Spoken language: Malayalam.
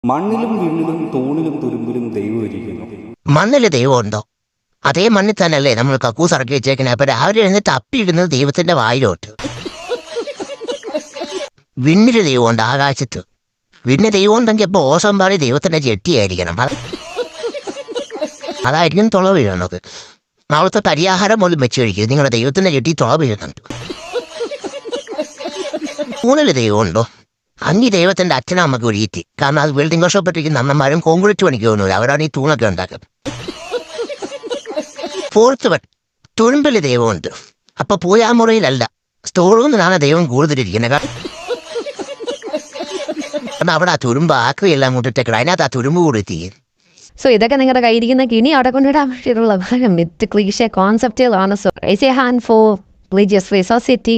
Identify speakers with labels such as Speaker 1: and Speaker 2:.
Speaker 1: മണ്ണിലും വിണ്ണിലും തൂണിലും തുരുമ്പിലും ദൈവം ഇരിക്കുന്നു.
Speaker 2: മണ്ണിൽ ദൈവമുണ്ടോ? അതേ മണ്ണിൽ തന്നെയല്ലേ നമ്മൾ കക്കൂസ് ഇറക്കി വെച്ചേക്കണേ. അപ്പൊ രാവിലെ എഴുന്നിട്ട് അപ്പിയിടുന്നത് ദൈവത്തിന്റെ വായിലോട്ട്. വിണ്ണില് ദൈവമുണ്ട്, ആകാശത്ത്. വിണ്ണ് ദൈവം ഉണ്ടെങ്കിൽ അപ്പൊ ഓസംപാടി ദൈവത്തിന്റെ ജെട്ടിയായിരിക്കണം. അതായിരിക്കും തുള വീഴുന്നത്. നാളത്തെ പരിഹാരം പോലും വെച്ച് കഴിക്കും. നിങ്ങളുടെ ദൈവത്തിന്റെ ജെട്ടി തുള വീഴുന്നുണ്ട്. തൂണില് ദൈവമുണ്ടോ? അന്യ ദൈവത്തിന്റെ അച്ഛനമ്മക്ക് ഒഴിയിട്ടി. കാരണം അത് ബിൽഡിംഗ് വർഷപ്പെട്ടിരിക്കുന്ന അമ്മമാരും കോൺക്രീറ്റ് പണിക്ക് പോകുന്നില്ല. അവരാണ് ഈ തൂണൊക്കെ ഉണ്ടാക്കുന്നത്. ഫോർത്ത് വൺ, തുരുമ്പില് ദൈവമുണ്ട്. അപ്പൊ പൂയാമുറയിലല്ല, സ്റ്റോറിൽ നിന്നാണ് ദൈവം കൂടുതലിരിക്കുന്നത്. കാരണം അവിടെ ആ തുരുമ്പ് ആക്കുകയെല്ലാം കൊണ്ടിട്ടേക്കണം. അതിനകത്ത് ആ തുരുമ്പ് കൂടിത്തിയും.
Speaker 3: സോ ഇതൊക്കെ നിങ്ങളുടെ കയ്യിരിക്കുന്ന കിണി അവിടെ കൊണ്ടിടാൻ വേണ്ടിയിട്ടുള്ള മിത്ത് ക്ലീഷേ കോൺസെപ്റ്റുകളാണ്. So raise a hand for religious free society.